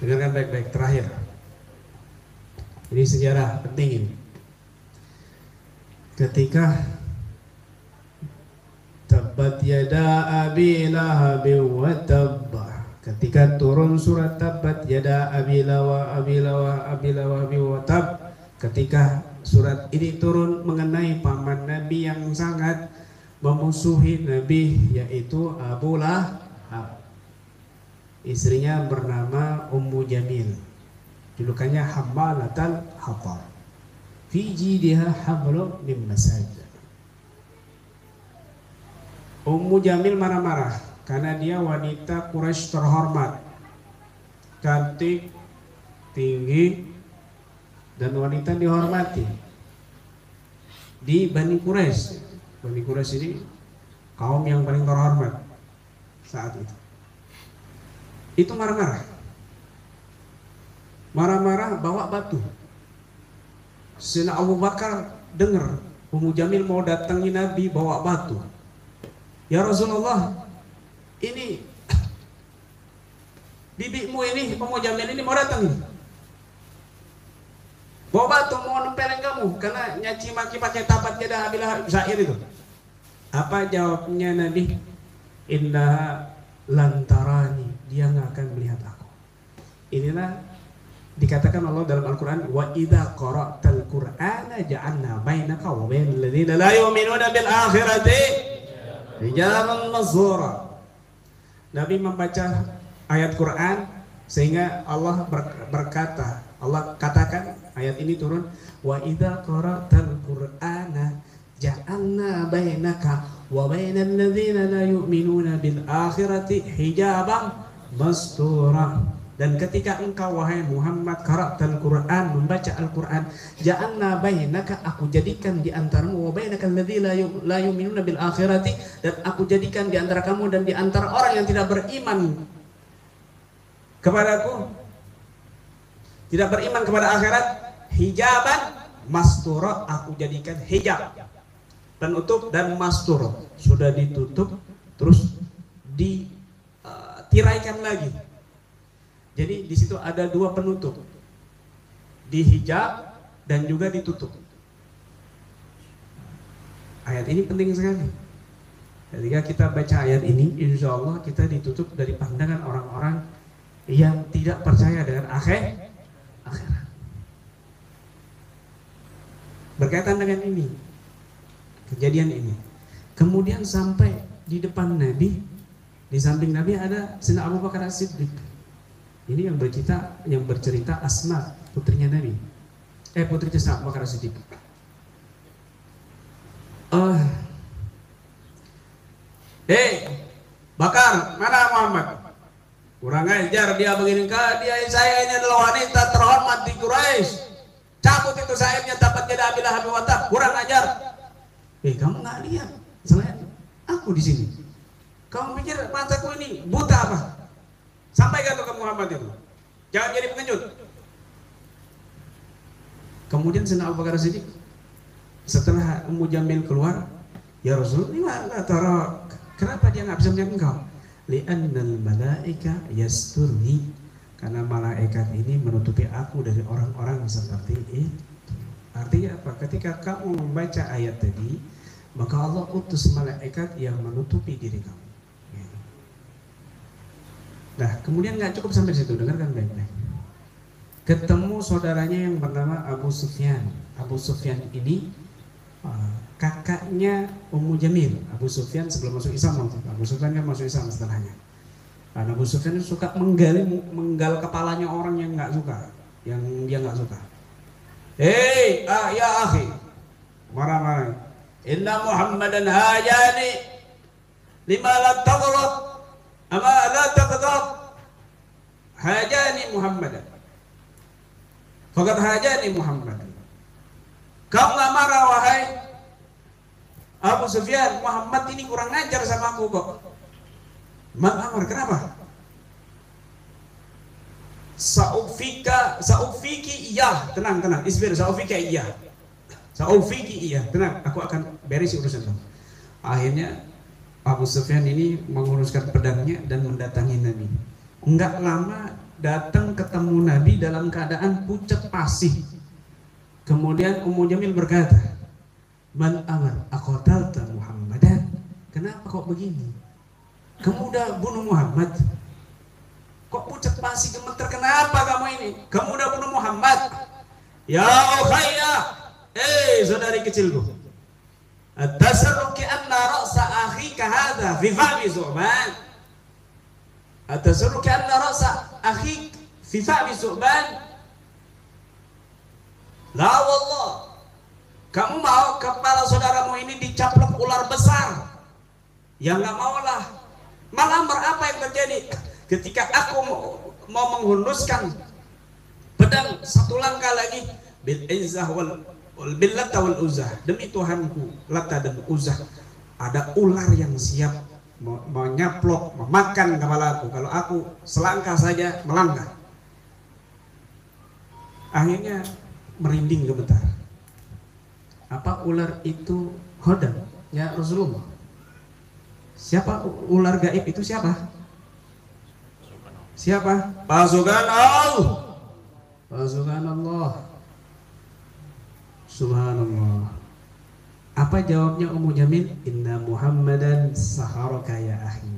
Dengarkan baik-baik, terakhir. Ini sejarah penting ini. Ketika Tabbat yada abi lahabin wa tabba, ketika turun surat Tabbat yada abi lahabin wa tab, ketika surat ini turun mengenai paman Nabi yang sangat memusuhi Nabi, yaitu Abu Lahab. Istrinya bernama Ummu Jamil, julukannya Hammalatal Hatab, fi jidiha hablum min masad. Ummu Jamil marah-marah karena dia wanita Quraisy terhormat, cantik, tinggi, dan wanita dihormati di Bani Quraisy. Bani Quraisy ini kaum yang paling terhormat saat itu. Itu marah-marah bawa batu. Sayyidina Abu Bakar dengar Ummu Jamil mau datangi Nabi bawa batu. Ya Rasulullah, ini bibimu ini Ummu Jamil ini mau datang, bawa batu mau nempelin kamu karena nyaci maki pakai tabat yada abilah syair itu. Apa jawabnya Nabi? Inna lantarani, dia nggak akan melihat aku. Inilah dikatakan Allah dalam Al-Quran, wa idza qara'tal qur'ana ja'alna bainaka wa bainal ladzina la yu'minuna bil akhirati hijaban masura. Nabi membaca ayat Quran sehingga Allah berkata, Allah katakan ayat ini turun, wa idza qara'tal qur'ana ja'alna bainaka wa bainal ladzina la yu'minuna bil akhirati hijaban mastura. Dan ketika engkau wahai Muhammad qara'tal Qur'an, membaca Al-Qur'an, ja'alna bainaka, aku jadikan di antaramu, wa bainakal ladzina la yu'minuna bil akhirati, dan aku jadikan di antara kamu dan di antara orang yang tidak beriman kepadaku, tidak beriman kepada akhirat, hijaban mastura, aku jadikan hijab penutup dan mastur, sudah ditutup terus ditiraikan lagi. Jadi di situ ada dua penutup, dihijab dan juga ditutup. Ayat ini penting sekali. Ketika kita baca ayat ini, insya Allah kita ditutup dari pandangan orang-orang yang tidak percaya dengan akhirat. Berkaitan dengan ini, kejadian ini, kemudian sampai di depan Nabi, di samping Nabi ada Sayyidina Abu Bakar As-Siddiq. Ini yang bercerita Asma, putrinya Nabi. Putrinya Sayyidina Abu Bakar As-Siddiq. Bakar, mana Muhammad? Kurang ajar dia begini, dia saya ini adalah wanita terhormat di Quraisy. Cabut itu sayapnya, dapat jadi abilah habi watak. Kurang ajar. Kamu nggak lihat? Selain aku di sini. Kamu pikir mataku ini buta apa? Sampaikan ke Muhammad itu. Jangan jadi pengecut. Kemudian Sayyidina Abu Bakar Siddiq setelah Ummu Jamil keluar, ya Rasul, ini mana tarak? Kenapa dia nggak bisa melihat engkau? Li'annal malaika yasturni, karena malaikat ini menutupi aku dari orang-orang seperti itu. Artinya apa? Ketika kamu membaca ayat tadi, maka Allah utus malaikat yang menutupi diri kamu. Nah, kemudian nggak cukup sampai situ, dengarkan baik-baik. Ketemu saudaranya yang bernama Abu Sufyan. Abu Sufyan ini kakaknya Ummu Jamil. Abu Sufyan sebelum masuk Islam, Abu Sufyan kan masuk Islam setelahnya. Karena Abu Sufyan itu suka menggal kepalanya orang yang nggak suka, yang dia nggak suka. Ya akhi, marah-marah. Inna Muhammadan hajani lima la taghlab ama la taghdab. Hajani Muhammadan, faqad hajani Muhammadan. Kau nggak marah wahai Abu Sufyan? Muhammad ini kurang ajar sama aku kok. Amr, kenapa? Saufiki iya, tenang, isbir, saufika iya, tenang, aku akan beres urusan kamu. Akhirnya Abu Sufyan ini menguruskan pedangnya dan mendatangi Nabi. Enggak lama datang ketemu Nabi dalam keadaan pucat pasih. Kemudian Ummu Jamil berkata, "Man amar aqatalta Muhammadan?" Kenapa kok begini? Kamu udah bunuh Muhammad? Kok pucat pasih gemeter? Kenapa kamu ini? Kamu udah bunuh Muhammad? Ya ukhayya, saudari kecilku. Atasarruki anna ra'sa akhika hadha fi fa'mi Zu'ban. Atasarruki anna ra'sa akhik fi fa'mi Zu'ban. La wallah. Kamu mau kepala saudaramu ini dicaplok ular besar? Ya nggak maulah. Malah apa yang terjadi? Ketika aku mau menghunuskan pedang satu langkah lagi, bil izzah wal Lat wal Uzzah, demi Tuhanku Lat dan Uzzah, ada ular yang siap menyaplok, memakan kepalaku kalau aku selangkah saja melangkah. Akhirnya merinding gemetar. Apa ular itu? Hodam ya Rasulullah. Siapa ular gaib itu? Siapa? Siapa? Pasukan Allah. Pasukan Allah. Subhanallah. Apa jawabnya Ummu Jamil? Inna Muhammadan saharaka ya akhi.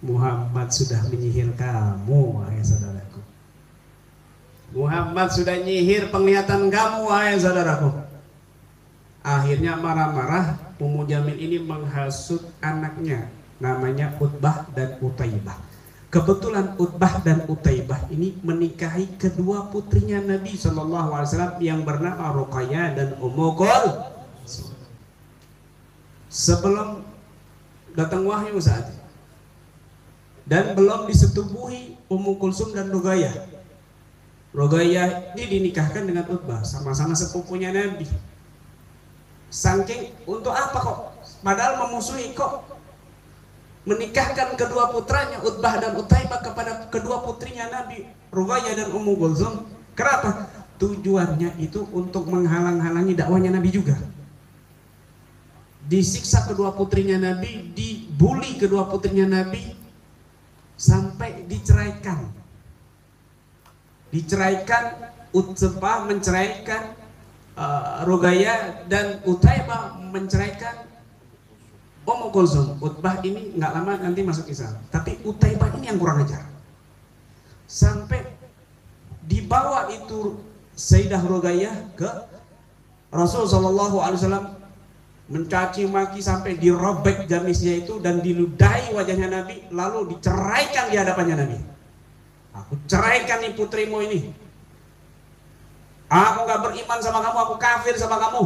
Muhammad sudah menyihir kamu, wahai saudaraku. Muhammad sudah nyihir penglihatan kamu, wahai saudaraku. Akhirnya marah-marah, Ummu Jamil ini menghasut anaknya, namanya Utbah dan Utaibah. Kebetulan Utbah dan Utaibah ini menikahi kedua putrinya Nabi SAW yang bernama Ruqayyah dan Ummu Kulsum. Sebelum datang wahyu saat itu, dan belum disetubuhi Ummu Kulsum dan Ruqayyah. Ruqayyah ini dinikahkan dengan Utbah, sama-sama sepupunya Nabi. Saking untuk apa kok? Padahal memusuhi kok menikahkan kedua putranya Utbah dan Utaibah kepada kedua putrinya Nabi, Ruqayyah dan Ummu Kulsum. Kenapa? Tujuannya itu untuk menghalang-halangi dakwanya Nabi juga. Disiksa kedua putrinya Nabi, dibully kedua putrinya Nabi, sampai diceraikan. Utbah menceraikan Ruqayyah dan Utaibah menceraikan Ummu Kulsum. Utbah ini nggak lama nanti masuk Islam, tapi Utaibah ini yang kurang ajar. Sampai dibawa itu Sayyidah Ruqayyah ke Rasul SAW, mencaci maki sampai dirobek gamisnya itu dan diludahi wajahnya Nabi, lalu diceraikan di hadapannya Nabi. Aku ceraikan nih putrimu ini. Aku nggak beriman sama kamu, aku kafir sama kamu.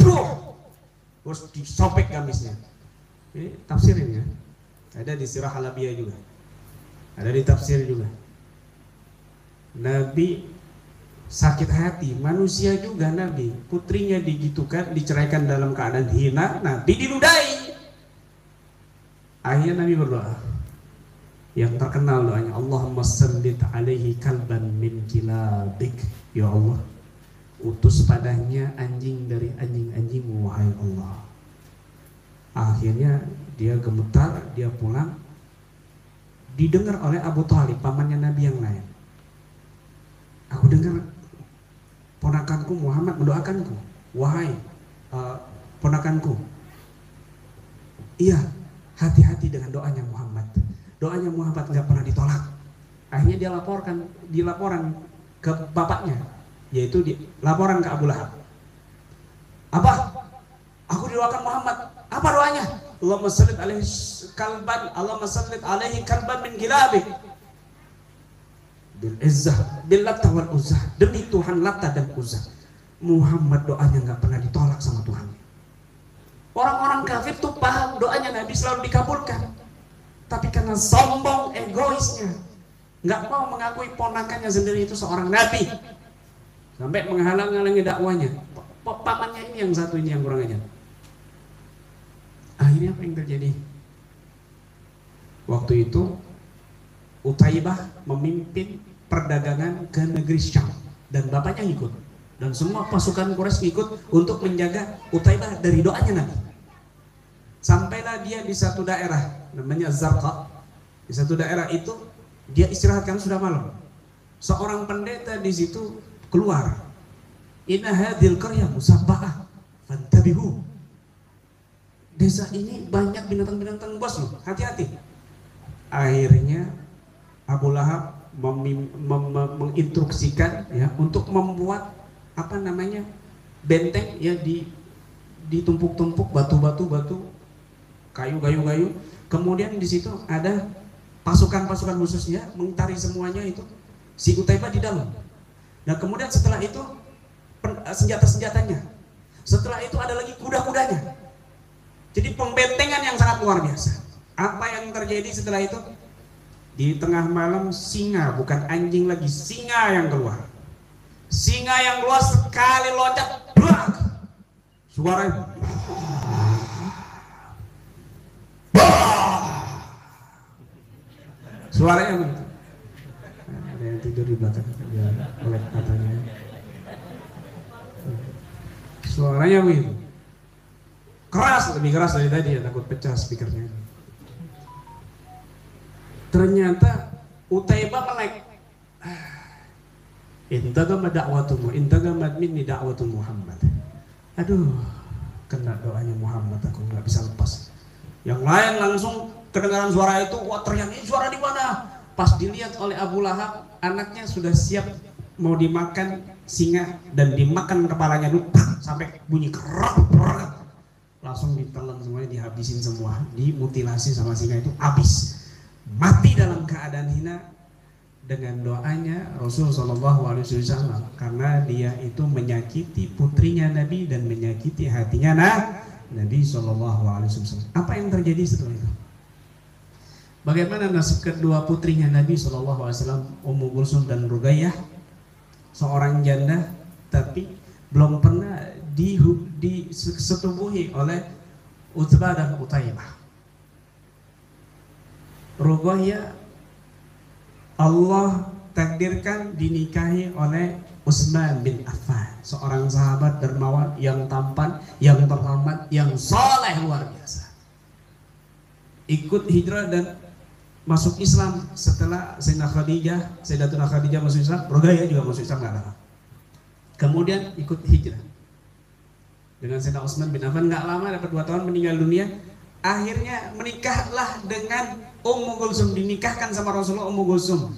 Terus disobek gamisnya. Ini tafsirin ya. Ada di Sirah Halabiyah juga. Ada di tafsir juga. Nabi sakit hati, manusia juga Nabi. Putrinya digitukan, diceraikan dalam keadaan hina, Nabi diludahi. Akhirnya Nabi berdoa. Yang terkenal doanya, Allahumma sallit alaihi kalban min kilabik. Ya Allah, utus padanya anjing dari anjing-anjingmu, wahai Allah. Akhirnya dia gemetar, dia pulang. Didengar oleh Abu Thalib, pamannya Nabi yang lain. Aku dengar ponakanku Muhammad mendoakanku, wahai ponakanku. Iya, hati-hati dengan doanya Muhammad. Doanya Muhammad nggak pernah ditolak. Akhirnya dia dilaporan ke bapaknya, yaitu laporan ke Abu Lahab. Apa? Aku didoakan Muhammad. Apa doanya? Allahumma sallit alaihi kalban, Allahumma sallit alaihi kalban min kilabik. Bil izzah, bil Lat wal Uzzah, demi Tuhan Lat dan Uzzah. Muhammad doanya nggak pernah ditolak sama Tuhan. Orang-orang kafir tuh paham doanya Nabi selalu dikabulkan, tapi karena sombong egoisnya, nggak mau mengakui ponakannya sendiri itu seorang Nabi, sampai menghalang-halangi dakwanya. Pamannya ini yang satu ini yang kurang ajar. Akhirnya apa yang terjadi? Waktu itu Utaibah memimpin perdagangan ke negeri Syam dan bapaknya ikut, dan semua pasukan Quraisy ikut untuk menjaga Utaibah dari doanya Nabi. Sampailah dia di satu daerah namanya Zarqa. Di satu daerah itu Dia istirahat kan sudah malam. Seorang pendeta di situ keluar. Inna hadhil qaryah musabbahah fantabihu. Desa ini banyak binatang-binatang buas loh, hati-hati. Akhirnya Abu Lahab menginstruksikan ya untuk membuat apa namanya benteng ya, ditumpuk-tumpuk batu, kayu. Kemudian di situ ada pasukan-pasukan khususnya mengitari semuanya itu, si Utaibah di dalam. Nah kemudian setelah itu senjata-senjatanya, setelah itu ada lagi kuda-kudanya. Jadi pembentengan yang sangat luar biasa. Apa yang terjadi setelah itu? Di tengah malam singa, bukan anjing lagi, singa yang keluar. Singa yang keluar sekali loncat, brak! Suaranya suaranya begitu. Ada yang tidur di belakang, dia oleh katanya. Suaranya begitu. Keras, lebih keras dari tadi ya, takut pecah speakernya. Ternyata Utaibah melek. Intagama da'watumu, intagamat minni da'watu Muhammad. Aduh, kena doanya Muhammad, aku nggak bisa lepas. Yang lain langsung kedengaran suara itu, wah teriak, ini suara di mana? Pas dilihat oleh Abu Lahab, anaknya sudah siap mau dimakan singa dan dimakan kepalanya dulu, sampai bunyi kerak. Langsung ditelan semuanya, dihabisin semua, dimutilasi sama singa itu, habis. Mati dalam keadaan hina dengan doanya Rasul Shallallahu Alaihi Wasallam, karena dia itu menyakiti putrinya Nabi dan menyakiti hatinya Nabi Shallallahu Alaihi Wasallam. Apa yang terjadi setelah itu? Bagaimana nasib kedua putrinya Nabi Shallallahu Alaihi Wasallam, Ummu Kulsum dan Ruqayyah, seorang janda tapi belum pernah disetubuhi oleh Utbah dan Utaibah. Ruqayyah Allah takdirkan dinikahi oleh Utsman bin Affan, seorang sahabat dermawan yang tampan, yang terhormat, yang soleh luar biasa. Ikut hijrah dan masuk Islam setelah Sayyidatuna Khadijah masuk Islam, Ruqayyah juga masuk Islam nggak lama. Kemudian ikut hijrah dengan Sayyidina Utsman bin Affan, nggak lama dapat 2 tahun meninggal dunia. Akhirnya menikahlah dengan Ummu Kulsum, dinikahkan sama Rasulullah Ummu Kulsum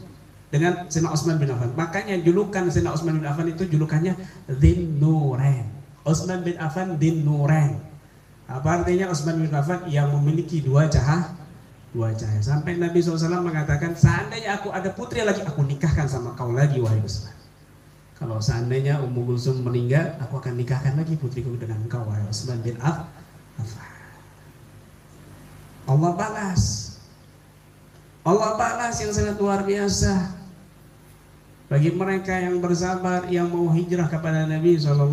dengan Sayyidina Utsman bin Affan. Makanya julukan Sayyidina Utsman bin Affan itu julukannya Dzin Nurain. Utsman bin Affan Dzin Nurain. Apa artinya Utsman bin Affan? Yang memiliki 2 cahaya. Sampai Nabi SAW mengatakan, seandainya aku ada putri lagi, aku nikahkan sama kau lagi wahai Utsman. Kalau seandainya Ummu Kulsum meninggal, aku akan nikahkan lagi putriku dengan kau wahai Utsman bin Affan. Allah balas yang sangat luar biasa bagi mereka yang bersabar, yang mau hijrah kepada Nabi SAW,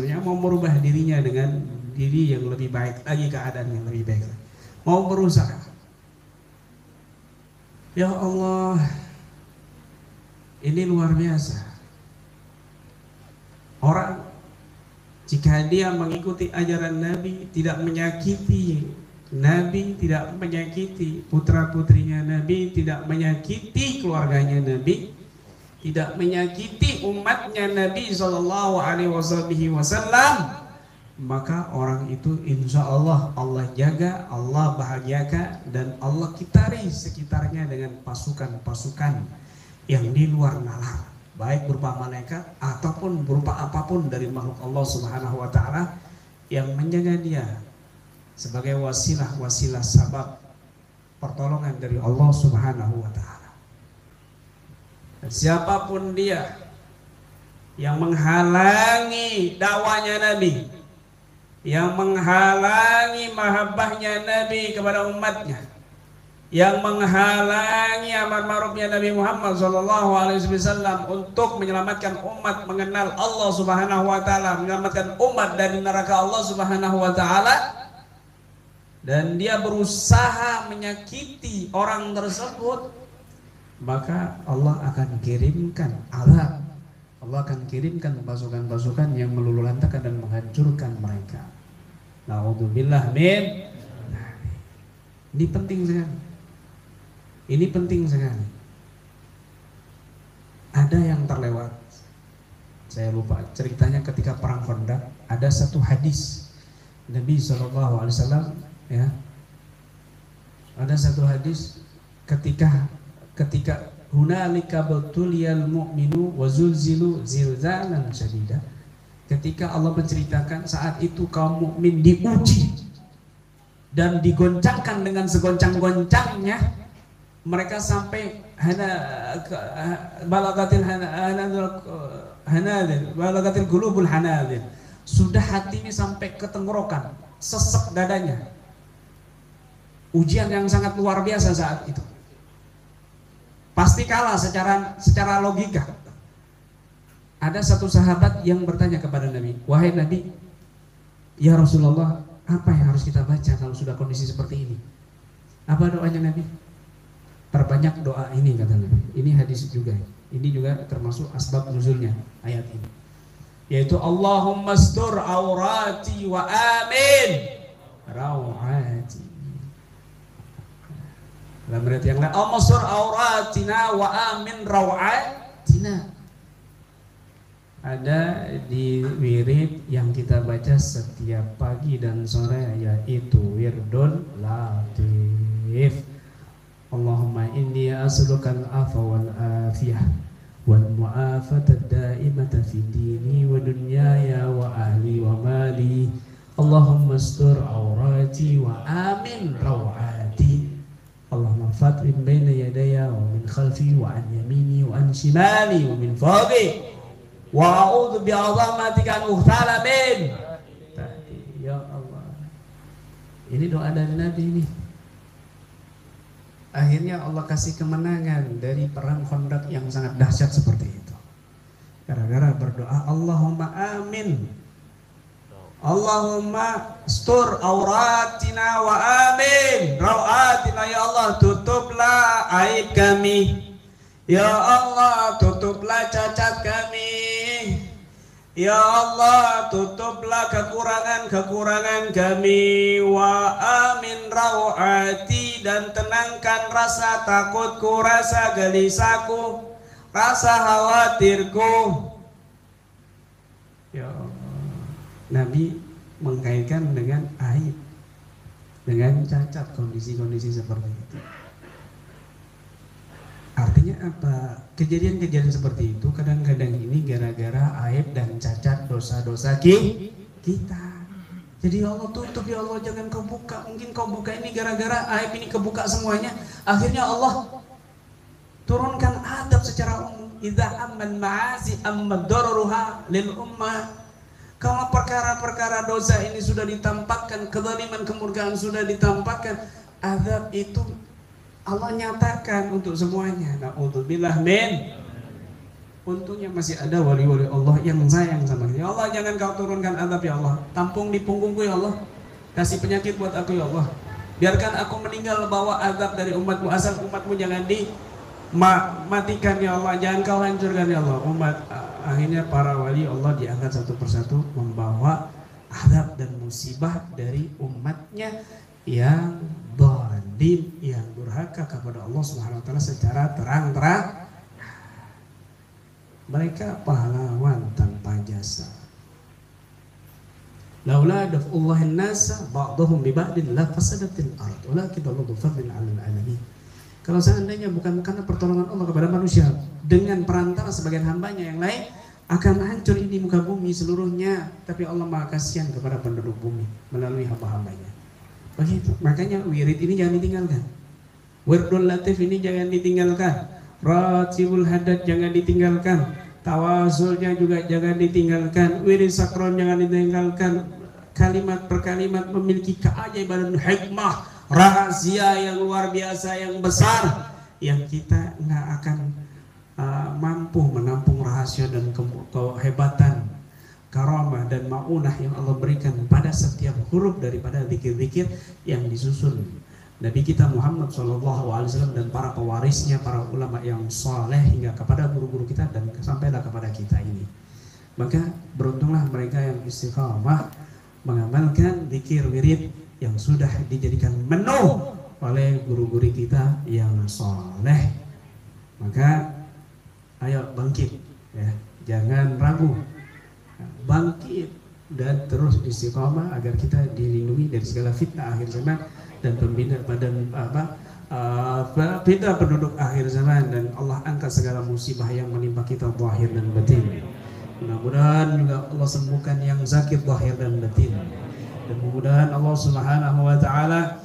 yang mau merubah dirinya dengan diri yang lebih baik lagi, keadaan yang lebih baik lagi, mau berusaha. Ya Allah, ini luar biasa. Orang jika dia mengikuti ajaran Nabi, tidak menyakiti Nabi, tidak menyakiti putra-putrinya Nabi, tidak menyakiti keluarganya Nabi, tidak menyakiti umatnya Nabi Sallallahu Alaihi Wasallam, maka orang itu insya Allah Allah jaga, Allah bahagiakan, dan Allah kitari sekitarnya dengan pasukan-pasukan yang di luar nalar, baik berupa malaikat ataupun berupa apapun dari makhluk Allah Subhanahu Wa Taala yang menjaga dia sebagai wasilah sabab pertolongan dari Allah Subhanahu wa Ta'ala. Siapapun dia yang menghalangi dakwanya Nabi, yang menghalangi mahabbahnya Nabi kepada umatnya, yang menghalangi amar ma'rufnya Nabi Muhammad SAW untuk menyelamatkan umat mengenal Allah Subhanahu wa Ta'ala, menyelamatkan umat dari neraka Allah Subhanahu wa Ta'ala, dan dia berusaha menyakiti orang tersebut, maka Allah akan kirimkan azab. Allah akan kirimkan pasukan-pasukan yang meluluhlantakan dan menghancurkan mereka. Na'udzubillah min. Ini penting sekali. ada yang terlewat. Saya lupa ceritanya ketika perang Khandaq, ada satu hadis Nabi SAW, ya, ada satu hadis ketika hunalika batuliyal mu'minu wa zulzilu zilzalan syadida. Ketika Allah menceritakan saat itu kaum mukmin diuji dan digoncangkan dengan segoncang-goncangnya, mereka sampai balagatil qulubul hanadir, sudah hatinya sampai ke tenggorokan, sesek dadanya. Ujian yang sangat luar biasa saat itu. Pasti kalah secara logika. Ada satu sahabat yang bertanya kepada Nabi, wahai Nabi, ya Rasulullah, apa yang harus kita baca kalau sudah kondisi seperti ini? Apa doanya Nabi? Perbanyak doa ini, kata Nabi. Ini hadis juga. Ini juga termasuk asbab nuzulnya ayat ini. Yaitu Allahumma astur aurati wa amin rawati. Dalam ayat yang lain, Allahumma astur auratina wa amin rawatina. Ada di wirid yang kita baca setiap pagi dan sore, yaitu wirdun latif. Allahumma inni as'alukal afwa wal afiyah wal mu'afata ad-da'imata fi dini wa dunyaya wa ahli wa mali. Allahumma astur aurati wa amin rawati. Allahumma fatrim baina yadaya wa min khalfi wa an yamini wa an shimali wa min fawqi wa a'udzu bi'azamatika an ughtala min. Ya Allah, ini doa dari Nabi ini. Akhirnya Allah kasih kemenangan dari perang Khandaq yang sangat dahsyat seperti itu. Gara-gara berdoa Allahumma amin, Allahumma stur auratina wa amin rawatina. Ya Allah, tutuplah aib kami. Ya Allah, tutuplah cacat kami. Ya Allah, tutuplah kekurangan-kekurangan kami. Wa amin rawati, dan tenangkan rasa takutku, rasa gelisahku, rasa khawatirku. Ya Allah. Nabi mengkaitkan dengan aib, dengan cacat, kondisi-kondisi seperti itu. Artinya apa? Kejadian-kejadian seperti itu kadang-kadang ini gara-gara aib dan cacat dosa-dosa kita. Jadi ya Allah tutup, ya Allah jangan kau buka. Mungkin kau buka ini gara-gara aib ini kebuka semuanya. Akhirnya Allah turunkan adab secara umum. Idza amman ma'asi amma dararuha lil ummah. Kalau perkara-perkara dosa ini sudah ditampakkan, kezaliman, kemurkaan sudah ditampakkan, adab itu Allah nyatakan untuk semuanya. Na'udzubillah min. Untungnya masih ada wali-wali Allah yang sayang sama kita. Ya Allah, jangan kau turunkan azab ya Allah. Tampung di punggungku ya Allah. Kasih penyakit buat aku ya Allah. Biarkan aku meninggal bawa azab dari umatmu. Asal umatmu jangan dimatikan ya Allah. Jangan kau hancurkan ya Allah umat. Akhirnya para wali Allah diangkat satu persatu membawa azab dan musibah dari umatnya yang dhalim, yang durhaka kepada Allah Subhanahu wa taala secara terang-terang. Mereka pahlawan tanpa jasa. Laula daf'ullahin nasa ba'dhum bi ba'din la fasadatil ard walakin Allah dzu fadlin 'alal 'alamin. Kalau seandainya bukan karena pertolongan Allah kepada manusia dengan perantara sebagian hambanya yang lain, akan hancur ini muka bumi seluruhnya. Tapi Allah Maha kasihan kepada penduduk bumi melalui hamba-hambanya. Begitu. Makanya wirid ini jangan ditinggalkan. Wirdul latif ini jangan ditinggalkan. Ratibul hadat jangan ditinggalkan. Tawasulnya juga jangan ditinggalkan. Wirid sakron jangan ditinggalkan. Kalimat per kalimat memiliki keajaiban, hikmah, rahasia yang luar biasa, yang besar, yang kita nggak akan mampu menampung rahasia dan kehebatan, karamah dan maunah yang Allah berikan pada setiap huruf daripada zikir-zikir yang disusun Nabi kita Muhammad SAW dan para pewarisnya, para ulama yang saleh hingga kepada guru-guru kita dan sampailah kepada kita ini. Maka beruntunglah mereka yang istiqamah mengamalkan zikir wirid yang sudah dijadikan menu oleh guru-guru kita yang saleh. Maka Ayo bangkit, ya, jangan ragu, bangkit dan terus istiqamah agar kita dilindungi dari segala fitnah akhir zaman dan pembina badan fitnah penduduk akhir zaman, dan Allah angkat segala musibah yang menimpa kita zahir dan batin. Mudah-mudahan juga Allah sembuhkan yang sakit zahir dan batin, dan mudah-mudahan Allah Subhanahu wa taala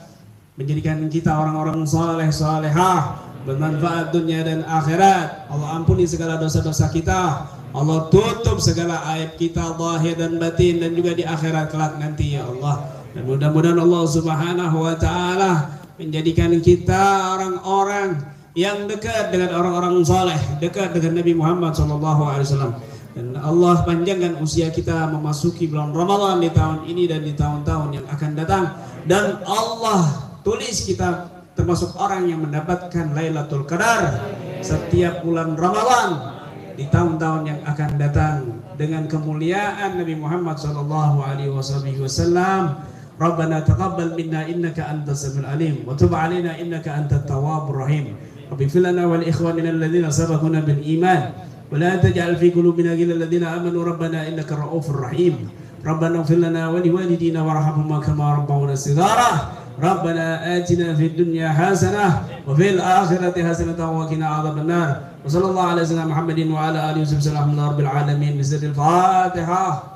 menjadikan kita orang-orang saleh salehah bermanfaat dunia dan akhirat. Allah ampuni segala dosa-dosa kita, Allah tutup segala aib kita zahir dan batin dan juga di akhirat kelak nanti ya Allah. Dan mudah-mudahan Allah Subhanahu wa taala menjadikan kita orang-orang yang dekat dengan orang-orang saleh, dekat dengan Nabi Muhammad SAW. Dan Allah panjangkan usia kita memasuki bulan Ramadan di tahun ini dan di tahun-tahun yang akan datang, dan Allah tulis kita termasuk orang yang mendapatkan Lailatul Qadar setiap bulan Ramadan di tahun-tahun yang akan datang dengan kemuliaan Nabi Muhammad sallallahu alaihi wasallam. Rabbana taqabbal minna innaka antas samiul alim wa tub alaina innaka antat tawwabur rahim. Waghfir lana wa li ikhwanina alladhina sabaquna bil iman wa la taj'al fi qulubina ghillan lil ladzina amanu rabbana innaka ra'ufur rahim. Rabbana ighfir lana wa li walidina warhamhuma kama rabbawna shighara. ربنا آتنا في الدنيا حسنة وفي الآخرة حسنة وقنا عذاب النار وصلى الله على سيدنا محمد وعلى آله وصحبه وسلم رب العالمين بسر الفاتحة.